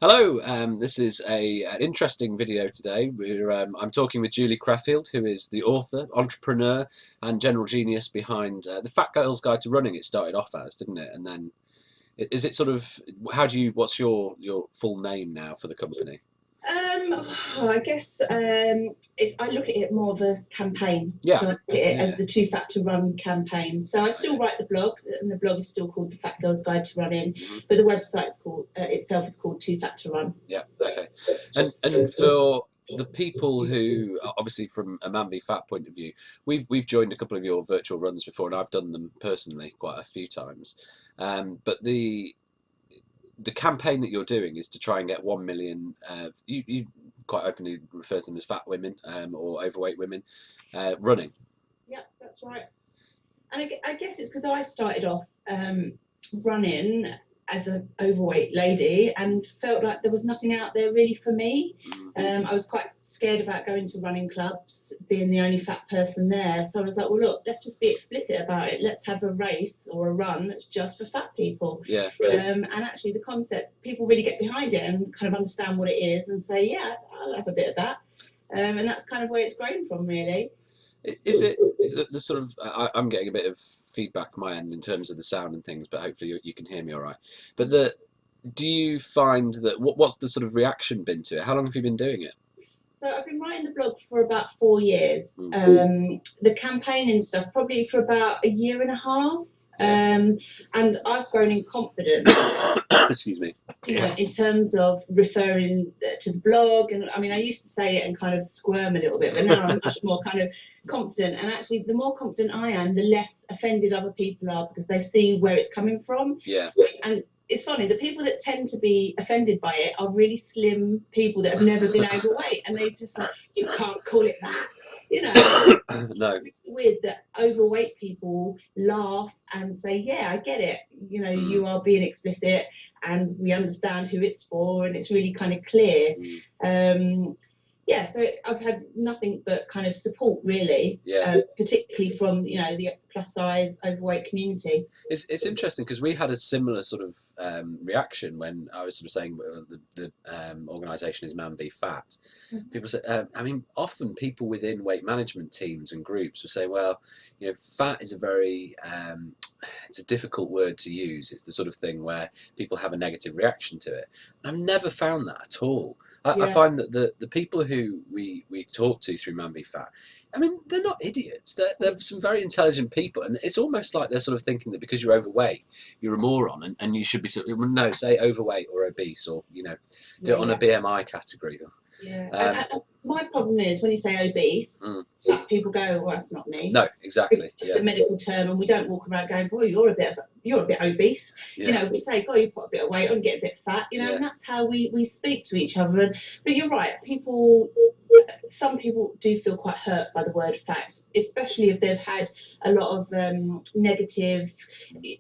Hello, this is an interesting video today. I'm talking with Julie Craffield, who is the author, entrepreneur, and general genius behind the Fat Girl's Guide to Running. It started off as, didn't it? And then, is it sort of, what's your full name now for the company? I guess I look at it more of a campaign. Yeah. So I look at it as the Too Fat to Run campaign. So I still write the blog, and the blog is still called The Fat Girl's Guide to Running, but the website is called itself is called Too Fat to Run. Yeah. Okay. And for the people who, obviously from a Mambi Fat point of view, we've joined a couple of your virtual runs before, and I've done them personally quite a few times. But the campaign that you're doing is to try and get 1 million. You quite openly refer to them as fat women or overweight women running. Yeah, that's right. And I guess it's because I started off running as an overweight lady and felt like there was nothing out there really for me. I was quite scared about going to running clubs, being the only fat person there. So I was like, well, look, let's just be explicit about it. Let's have a race or a run that's just for fat people. Yeah. And actually the concept, people really get behind it and kind of understand what it is and say, yeah, I'll have a bit of that. And that's kind of where it's grown from, really. Is it the sort of, I'm getting a bit of feedback my end in terms of the sound and things, but hopefully you can hear me all right. But do you find that, what's the sort of reaction been to it? How long have you been doing it? So I've been writing the blog for about 4 years. The campaigning stuff probably for about a year and a half. And I've grown in confidence. Excuse me. You know, in terms of referring to the blog, and I mean, I used to say it and kind of squirm a little bit, but now I'm much more kind of confident. And actually, the more confident I am, the less offended other people are because they see where it's coming from. Yeah. And it's funny, the people that tend to be offended by it are really slim people that have never been overweight, and they just like, you can't call it that. You know, no. It's weird that overweight people laugh and say, yeah, I get it. You know, you are being explicit and we understand who it's for and it's really kind of clear. Yeah, so I've had nothing but kind of support, really, particularly from, you know, the plus size overweight community. It's interesting because we had a similar sort of reaction when I was sort of saying the organisation is Mambi Fat. People say, I mean, often people within weight management teams and groups will say, well, you know, fat is a very, it's a difficult word to use. It's the sort of thing where people have a negative reaction to it. And I've never found that at all. I find that the people who we talk to through Mambi Fat, I mean, they're not idiots. They're some very intelligent people, and it's almost like they're sort of thinking that because you're overweight, you're a moron, and you should be sort of, no, say overweight or obese, or, you know, do it on a BMI category. Yeah. My problem is when you say obese, fat people go, well, that's not me. No, exactly. It's a medical term, and we don't walk around going, boy, you're a bit obese. You know, we say, God, you put a bit of weight on, get a bit fat. You know, and that's how we speak to each other. But you're right, some people do feel quite hurt by the word fat, especially if they've had a lot of negative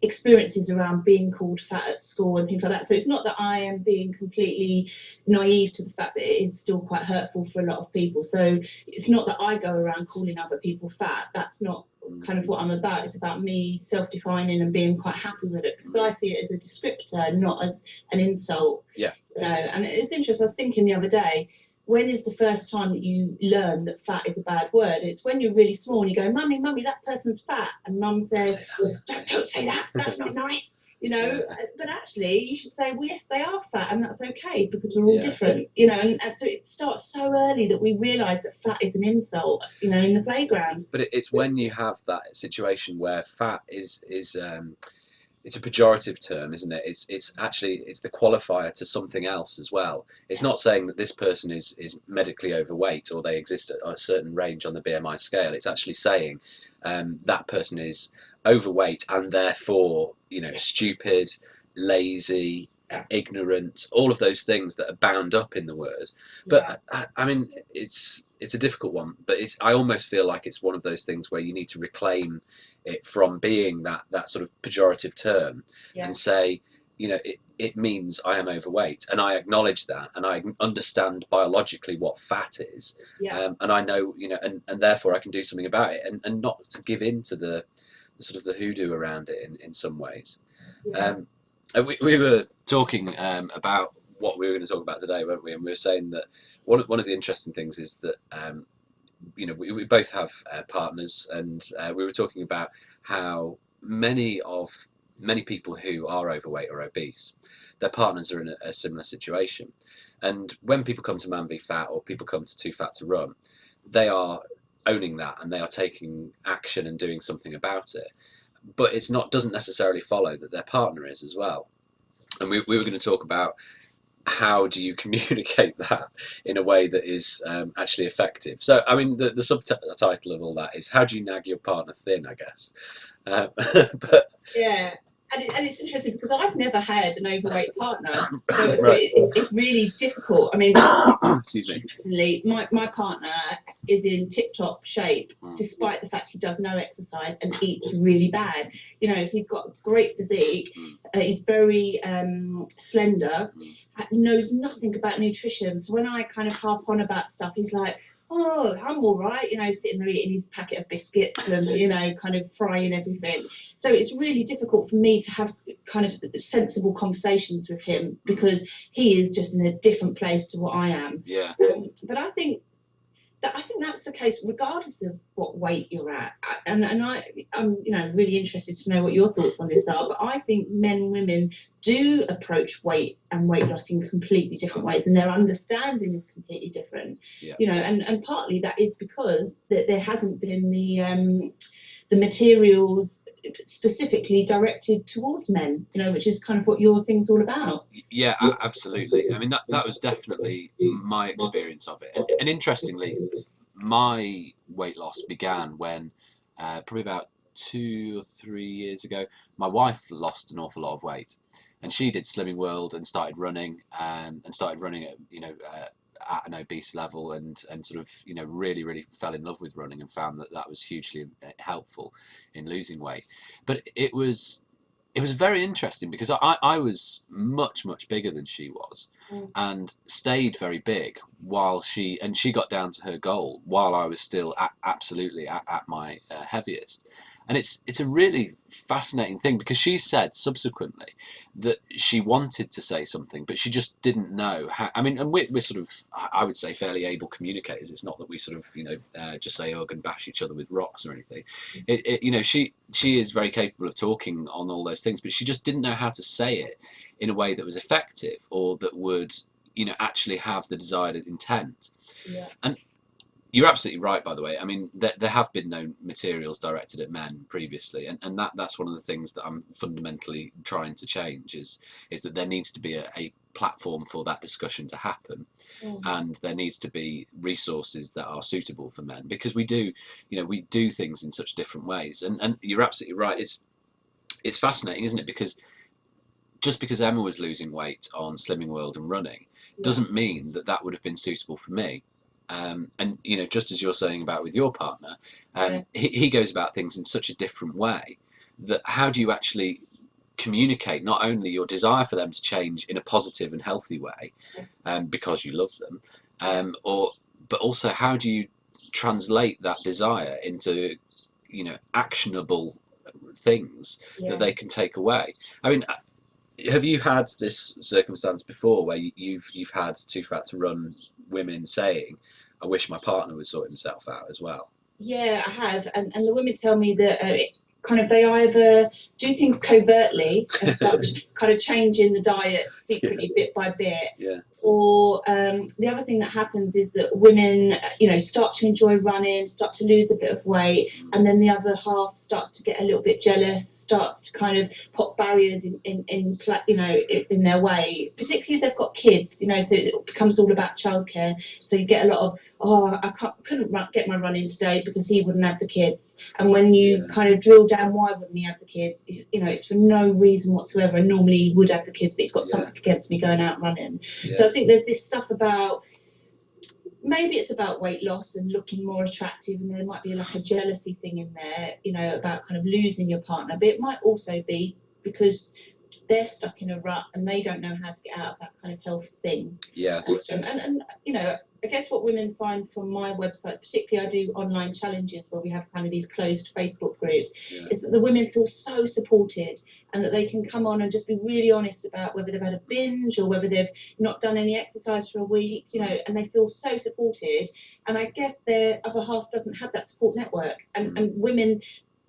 experiences around being called fat at school and things like that. So it's not that I am being completely naive to the fact that it is still quite hurtful for a lot of people. So it's not that I go around calling other people fat. That's not kind of what I'm about. It's about me self-defining and being quite happy with it, because I see it as a descriptor, not as an insult. Yeah. You know, and it's interesting. I was thinking the other day, when is the first time that you learn that fat is a bad word? It's when you're really small and you go, Mummy, that person's fat. And Mum says, don't say that. That's not nice. You know, but actually you should say, well, yes, they are fat, and that's okay because we're all different, you know, and so it starts so early that we realise that fat is an insult, you know, in the playground. But it's when you have that situation where fat is it's a pejorative term, isn't it? It's actually the qualifier to something else as well. It's not saying that this person is medically overweight or they exist at a certain range on the BMI scale. It's actually saying that person is overweight and therefore, you know, stupid, lazy, ignorant, all of those things that are bound up in the word. But I mean, it's a difficult one, but I almost feel like it's one of those things where you need to reclaim it from being that sort of pejorative term and say, you know, it means I am overweight, and I acknowledge that, and I understand biologically what fat is, and I know, you know, and therefore I can do something about it, and not to give in to the sort of the hoodoo around it in some ways. We were talking about what we were going to talk about today, weren't we? And we were saying that one of the interesting things is that we both have partners, and we were talking about how many people who are overweight or obese, their partners are in a similar situation. And when people come to Mambi Fat or people come to Too Fat to Run, they are owning that and they are taking action and doing something about it. But doesn't necessarily follow that their partner is as well. And we were going to talk about how do you communicate that in a way that is actually effective. So, I mean, the subtitle of all that is how do you nag your partner thin, I guess. But yeah. And it's interesting because I've never had an overweight partner, so right. it's really difficult. I mean, excuse me. personally, my partner is in tip-top shape, despite the fact he does no exercise and eats really bad. You know, he's got a great physique. He's very slender. Knows nothing about nutrition. So when I kind of harp on about stuff, he's like, oh, I'm all right, you know, sitting there eating his packet of biscuits and, you know, kind of frying everything. So it's really difficult for me to have kind of sensible conversations with him because he is just in a different place to what I am. Yeah. But I think that's the case regardless of what weight you're at. I'm really interested to know what your thoughts on this are, but I think men and women do approach weight and weight loss in completely different ways, and their understanding is completely different. Yeah. You know, and partly that is because that there hasn't been the materials specifically directed towards men, you know, which is kind of what your thing's all about. Yeah, absolutely. I mean, that was definitely my experience of it. And interestingly, my weight loss began when probably about 2 or 3 years ago, my wife lost an awful lot of weight. And she did Slimming World and started running, at, at an obese level, and sort of, really fell in love with running and found that was hugely helpful in losing weight. But it was very interesting because I was much bigger than she was, and stayed very big while she got down to her goal while I was still absolutely at my heaviest. And it's a really fascinating thing because she said subsequently that she wanted to say something, but she just didn't know how. I mean, and we're sort of, I would say, fairly able communicators. It's not that we sort of, just say ugh and bash each other with rocks or anything. She is very capable of talking on all those things, but she just didn't know how to say it in a way that was effective or that would, actually have the desired intent. Yeah. And you're absolutely right, by the way. I mean, there have been no materials directed at men previously, and that's one of the things that I'm fundamentally trying to change is that there needs to be a platform for that discussion to happen, and there needs to be resources that are suitable for men because we do things in such different ways. And you're absolutely right. It's fascinating, isn't it? Because just because Emma was losing weight on Slimming World and running doesn't mean that would have been suitable for me. And just as you're saying about with your partner, he goes about things in such a different way that how do you actually communicate not only your desire for them to change in a positive and healthy way, because you love them, but also how do you translate that desire into actionable things that they can take away? I mean, have you had this circumstance before where you've had Too Fat to Run women saying, I wish my partner would sort himself out as well? Yeah, I have, and the women tell me that they either do things covertly as such, kind of changing the diet secretly bit by bit, or the other thing that happens is that women, start to enjoy running, start to lose a bit of weight, and then the other half starts to get a little bit jealous, starts to kind of put barriers in their way, particularly if they've got kids, so it becomes all about childcare. So you get a lot of, I couldn't get my run in today because he wouldn't have the kids. And when you kind of drill down why wouldn't he have the kids, it's for no reason whatsoever, and normally he would have the kids, but he's got something against me going out running. So I think there's this stuff about, maybe it's about weight loss and looking more attractive, and there might be like a jealousy thing in there, about kind of losing your partner, but it might also be because they're stuck in a rut and they don't know how to get out of that kind of health thing. Yeah. And you know, I guess what women find from my website, particularly I do online challenges where we have kind of these closed Facebook groups, is that the women feel so supported and that they can come on and just be really honest about whether they've had a binge or whether they've not done any exercise for a week, you know, and they feel so supported. And I guess their other half doesn't have that support network. And women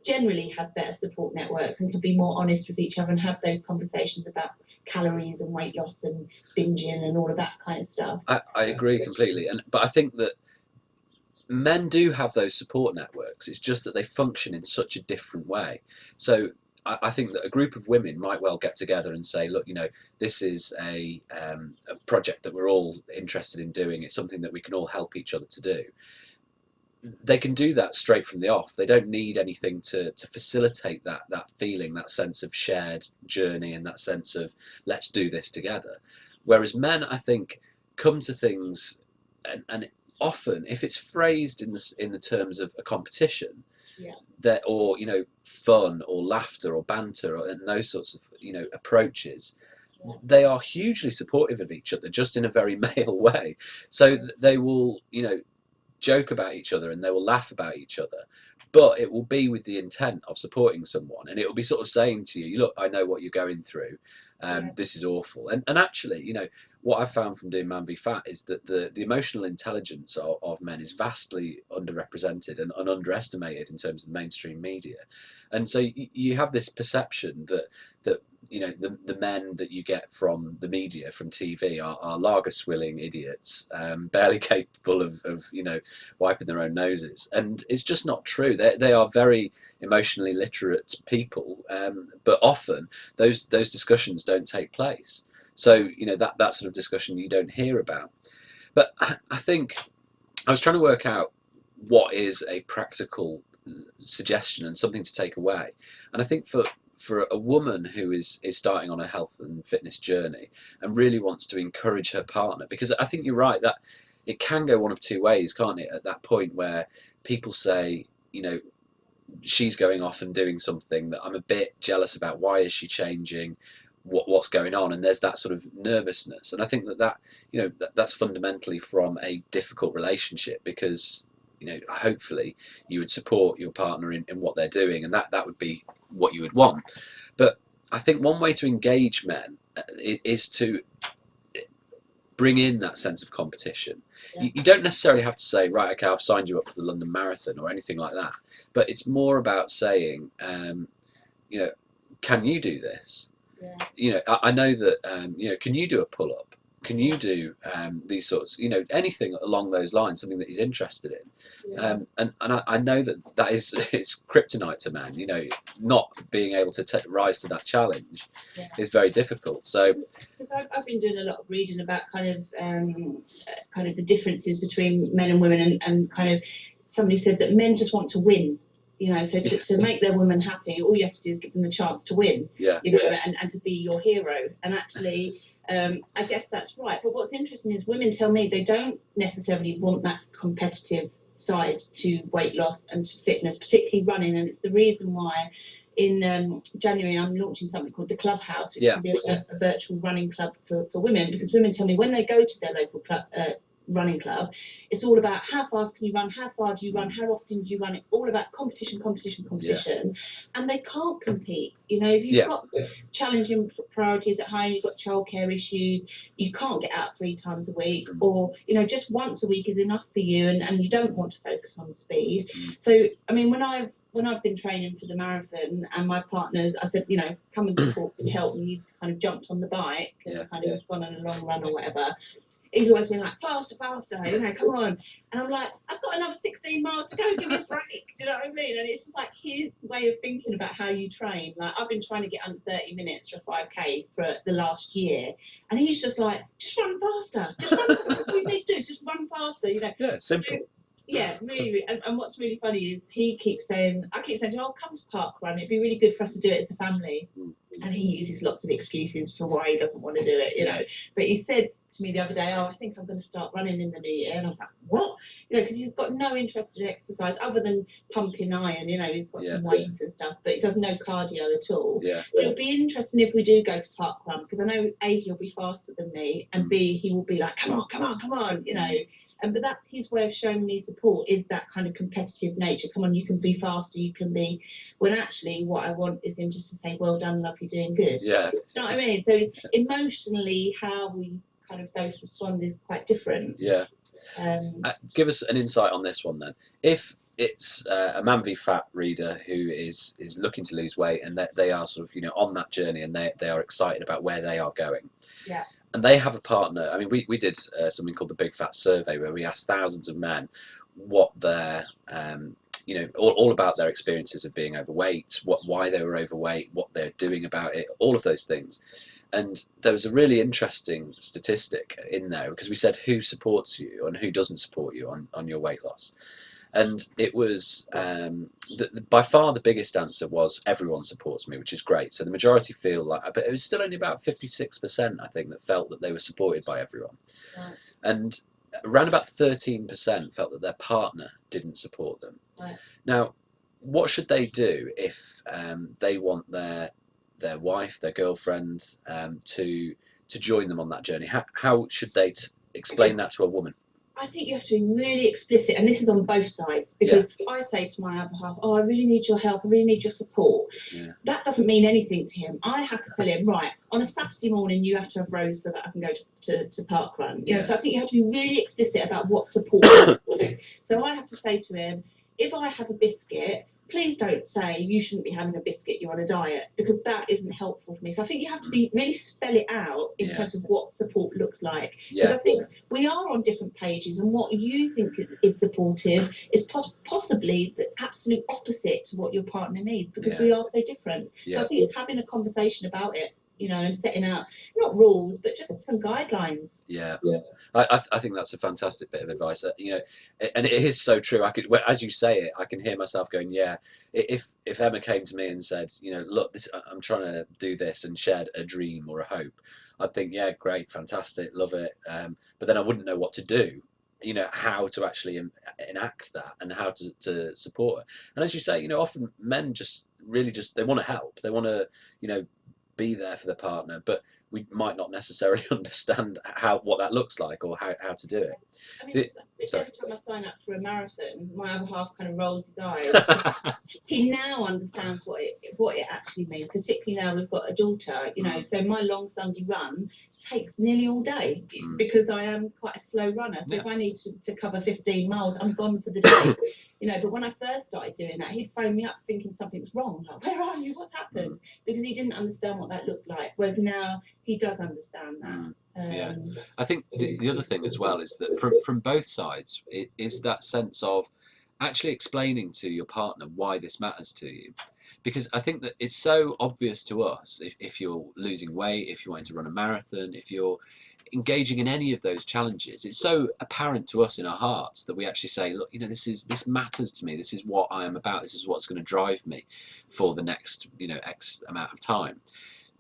generally have better support networks and can be more honest with each other and have those conversations about calories and weight loss and binging and all of that kind of stuff. I agree completely, but I think that men do have those support networks. It's just that they function in such a different way. So I think that a group of women might well get together and say, look, you know, this is a project that we're all interested in doing. It's something that we can all help each other to do. They can do that straight from the off. They don't need anything to facilitate that feeling, that sense of shared journey and that sense of let's do this together. Whereas men, I think, come to things and often, if it's phrased in the terms of a competition, that, or, you know, fun or laughter or banter and those sorts of, you know, approaches, they are hugely supportive of each other, just in a very male way. So they will, you know, joke about each other and they will laugh about each other, but it will be with the intent of supporting someone, and it will be sort of saying to you, look, I know what you're going through, this is awful. And actually, you know, what I've found from doing Mambi Fat is that the emotional intelligence of men is vastly underrepresented and underestimated in terms of the mainstream media. And so you have this perception that you know, the men that you get from the media, from TV, are lager swilling idiots, barely capable of you know, wiping their own noses, and it's just not true. They are very emotionally literate people, but often those discussions don't take place. So, you know, that sort of discussion you don't hear about. But I think I was trying to work out what is a practical suggestion and something to take away, and I think for a woman who is starting on a health and fitness journey and really wants to encourage her partner, because I think you're right that it can go one of two ways, can't it? At that point where people say, you know, she's going off and doing something that I'm a bit jealous about. Why is she changing? What's going on? And there's that sort of nervousness. And I think that you know, that's fundamentally from a difficult relationship, because, you know, hopefully you would support your partner in what they're doing, and that would be what you would want. But I think one way to engage men is to bring in that sense of competition. You don't necessarily have to say, right, okay, I've signed you up for the London Marathon or anything like that, but it's more about saying, you know, can you do this? You know, I know that, you know, can you do a pull-up? Can you do these sorts, you know, anything along those lines, something that he's interested in. And I know that is, it's kryptonite to man, you know, not being able to rise to that challenge is very difficult. So, because I've been doing a lot of reading about kind of the differences between men and women, and kind of somebody said that men just want to win. You know, so to make their woman happy, all you have to do is give them the chance to win. You know, and to be your hero. And actually, I guess that's right. But what's interesting is women tell me they don't necessarily want that competitive side to weight loss and to fitness, particularly running. And it's the reason why in January I'm launching something called the Clubhouse, which can be a virtual running club for women, because women tell me when they go to their local club, running club, it's all about how fast can you run, how far do you run, how often do you run. It's all about competition, and they can't compete. You know, if you've got challenging priorities at home, you've got childcare issues, you can't get out 3 times a week, or, you know, just once a week is enough for you, and you don't want to focus on speed. So I mean, when I've been training for the marathon, and my partners, I said, you know, come and support and help me. He's kind of jumped on the bike and kind of gone on a long run or whatever. He's always been like, faster, you know, come on. And I'm like, I've got another 16 miles to go, give me a break. Do you know what I mean? And it's just like his way of thinking about how you train. Like, I've been trying to get under 30 minutes for a 5K for the last year. And he's just like, just run faster. Just run faster. That's what you need to do is just run faster, you know. Yeah, it's simple. Yeah, really. And what's really funny is I keep saying to him, "Oh, come to park run. It'd be really good for us to do it as a family." And he uses lots of excuses for why he doesn't want to do it, you know. But he said to me the other day, "Oh, I think I'm going to start running in the new year." And I was like, "What?" You know, because he's got no interest in exercise other than pumping iron. You know, he's got some weights and stuff, but he does no cardio at all. It'll be interesting if we do go to park run, because I know A, he'll be faster than me, and B, he will be like, "Come on, come on, come on," you know. But that's his way of showing me support, is that kind of competitive nature. Come on, you can be faster, you can be. When actually, what I want is him just to say, "Well done, love, you're doing good." Yeah. Do you know what I mean? So it's emotionally how we kind of both respond is quite different. Yeah. Give us an insight on this one then. If it's a Mambi Fat reader who is looking to lose weight, and that they are sort of, you know, on that journey, and they are excited about where they are going. Yeah. And they have a partner. I mean, we did something called the Big Fat Survey, where we asked thousands of men what their, you know, all about their experiences of being overweight, why they were overweight, what they're doing about it, all of those things. And there was a really interesting statistic in there, because we said who supports you and who doesn't support you on your weight loss. And it was by far the biggest answer was everyone supports me, which is great. So the majority feel like, but it was still only about 56%, I think, that felt that they were supported by everyone. Right. And around about 13% felt that their partner didn't support them. Right. Now, what should they do if they want their wife, their girlfriend, to join them on that journey? How should they explain that to a woman? I think you have to be really explicit, and this is on both sides, because I say to my other half, "Oh, I really need your help, I really need your support." That doesn't mean anything to him. I have to tell him, right, on a Saturday morning you have to have Rose so that I can go to park run. You know, so I think you have to be really explicit about what support you do. So I have to say to him, if I have a biscuit, please don't say you shouldn't be having a biscuit, you're on a diet, because that isn't helpful for me. So I think you have to be really spell it out in terms of what support looks like. Because I think we are on different pages, and what you think is supportive is possibly the absolute opposite to what your partner needs, because we are so different. So I think it's having a conversation about it, you know, and setting out not rules but just some guidelines. I think that's a fantastic bit of advice, you know, and it is so true. I could, as you say it, I can hear myself going, yeah. If Emma came to me and said, you know, look, I'm trying to do this, and shared a dream or a hope, I'd think, yeah, great, fantastic, love it, but then I wouldn't know what to do, you know, how to actually enact that, and how to support her. And as you say, you know, often men just really they want to help, they want to, you know, be there for their partner, but we might not necessarily understand what that looks like, or how to do it. I mean, every time I sign up for a marathon, my other half kind of rolls his eyes. He now understands what it actually means, particularly now we've got a daughter, you know. So my long Sunday run takes nearly all day, because I am quite a slow runner. So if I need to cover 15 miles, I'm gone for the day. You know, but when I first started doing that, he'd phone me up thinking something's wrong. Like, where are you? What's happened? Because he didn't understand what that looked like. Whereas now he does understand that. I think the other thing as well is that from both sides, it is that sense of actually explaining to your partner why this matters to you. Because I think that it's so obvious to us, if you're losing weight, if you're wanting to run a marathon, if you're engaging in any of those challenges, it's so apparent to us in our hearts that we actually say, look, you know, this matters to me, this is what I am about, this is what's going to drive me for the next, you know, X amount of time.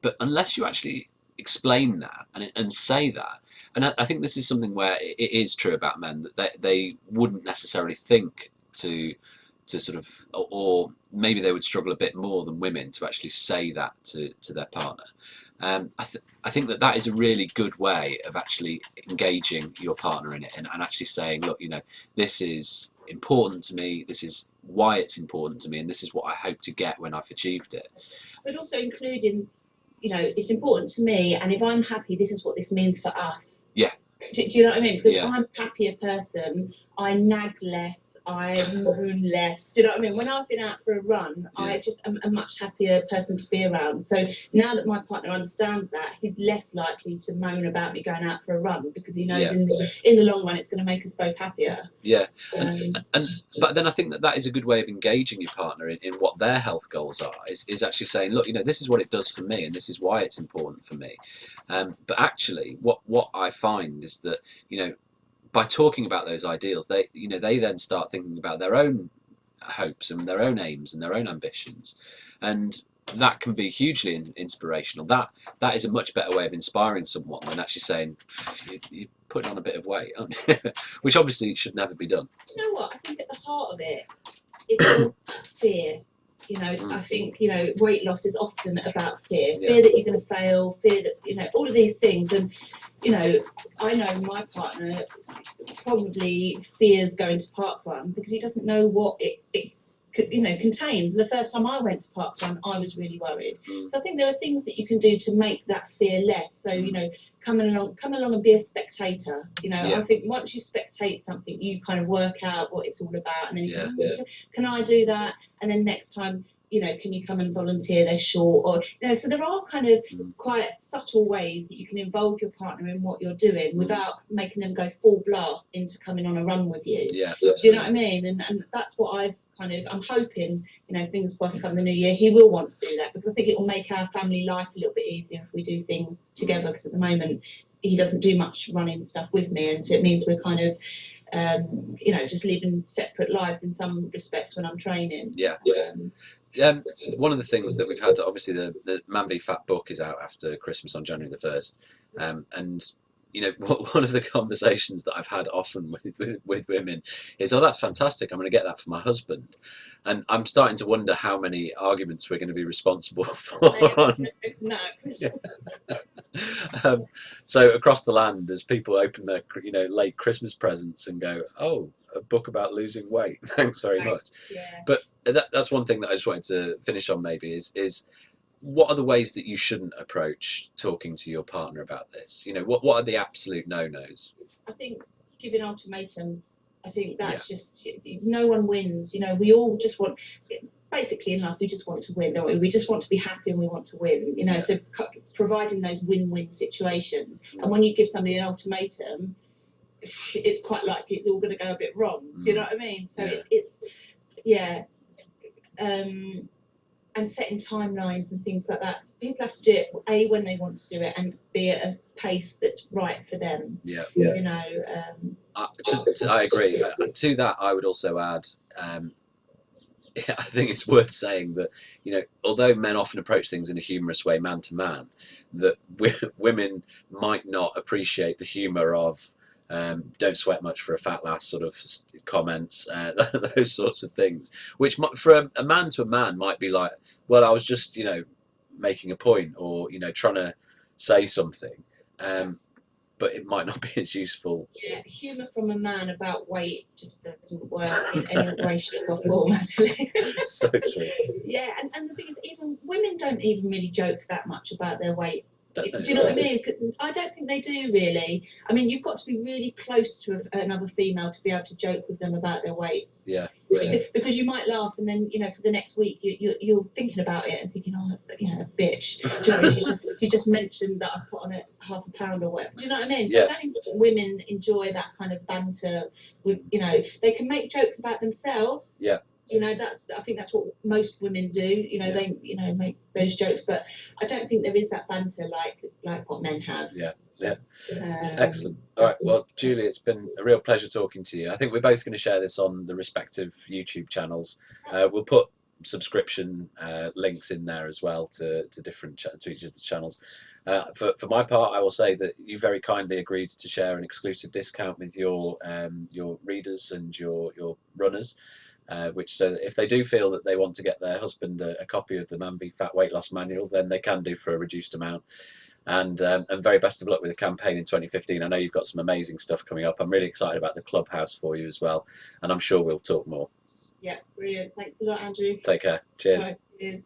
But unless you actually explain that and say that, and I think this is something where it is true about men, that they wouldn't necessarily think to sort of, or maybe they would struggle a bit more than women to actually say that to their partner. I think that is a really good way of actually engaging your partner in it, and actually saying, look, you know, this is important to me, this is why it's important to me, and this is what I hope to get when I've achieved it. But also including, you know, it's important to me, and if I'm happy, this is what this means for us. Yeah. Do you know what I mean? Because I'm a happier person, I nag less, I moan less. Do you know what I mean? When I've been out for a run, I just am a much happier person to be around. So now that my partner understands that, he's less likely to moan about me going out for a run, because he knows in the long run it's going to make us both happier. Yeah, but then I think that is a good way of engaging your partner in what their health goals are. Is actually saying, look, you know, this is what it does for me, and this is why it's important for me. But actually, what I find is that, you know, by talking about those ideals, they then start thinking about their own hopes and their own aims and their own ambitions, and that can be hugely inspirational. That is a much better way of inspiring someone than actually saying you're putting on a bit of weight, aren't you? Which obviously should never be done. You know what? I think at the heart of it, it's all about fear. I think weight loss is often about fear. Fear that you're going to fail. Fear that all of these things. And I know my partner probably fears going to Park Run because he doesn't know what it contains. And the first time I went to Park Run, I was really worried. So I think there are things that you can do to make that fear less. So come along and be a spectator. I think once you spectate something, you kind of work out what it's all about, and then you go, can I do that? And then next time, can you come and volunteer? They're short, or so there are kind of quite subtle ways that you can involve your partner in what you're doing without making them go full blast into coming on a run with you. Do you know what I mean? And that's what I'm hoping, fingers crossed, come the new year, he will want to do that, because I think it will make our family life a little bit easier if we do things together, because at the moment he doesn't do much running stuff with me, and so it means we're kind of just living separate lives in some respects when I'm training. One of the things that we've had, obviously the Mambi Fat Book is out after Christmas on January the 1st, and one of the conversations that I've had often with women is, oh, that's fantastic, I'm going to get that for my husband. And I'm starting to wonder how many arguments we're going to be responsible for. No. So across the land, as people open their late Christmas presents and go, oh, a book about losing weight, thanks very much. But that's one thing that I just wanted to finish on, maybe, is what are the ways that you shouldn't approach talking to your partner about this? What are the absolute no-nos? I think giving ultimatums. I think that's just, no one wins. We all just want, basically in life, we just want to win, don't we? We just want to be happy and we want to win. So providing those win-win situations. And when you give somebody an ultimatum, it's quite likely it's all going to go a bit wrong. Do you know what I mean? So it's and setting timelines and things like that. People have to do it, A, when they want to do it, and B, at a pace that's right for them. I agree. To that, I would also add, I think it's worth saying that, although men often approach things in a humorous way, man to man, that women might not appreciate the humour of don't sweat much for a fat lass sort of comments, those sorts of things, which for a man to a man might be like, well, I was just making a point, or trying to say something, but it might not be as useful. Humour from a man about weight just doesn't work in any way, shape or form, actually. So true. And the thing is, even women don't even really joke that much about their weight. Do you know what I mean? I don't think they do, really. I mean, you've got to be really close to another female to be able to joke with them about their weight. Because you might laugh, and then for the next week you're thinking about it and thinking, oh, bitch. Do you know, if you just mentioned that I've put on it half a pound or whatever. Do you know what I mean? So I don't think women enjoy that kind of banter. With they can make jokes about themselves. I think that's what most women do. They make those jokes, but I don't think there is that banter like what men have. Excellent. All right, well, Julie, it's been a real pleasure talking to you. I think we're both going to share this on the respective YouTube channels. We'll put subscription links in there as well to different to each of the channels. For my part, I will say that you very kindly agreed to share an exclusive discount with your readers and your runners. Which, so if they do feel that they want to get their husband a copy of the Mambi Fat Weight Loss Manual, then they can do for a reduced amount. And very best of luck with the campaign in 2015. I know you've got some amazing stuff coming up. I'm really excited about the clubhouse for you as well, and I'm sure we'll talk more. Yeah, brilliant. Thanks a lot, Andrew. Take care. Cheers. Cheers.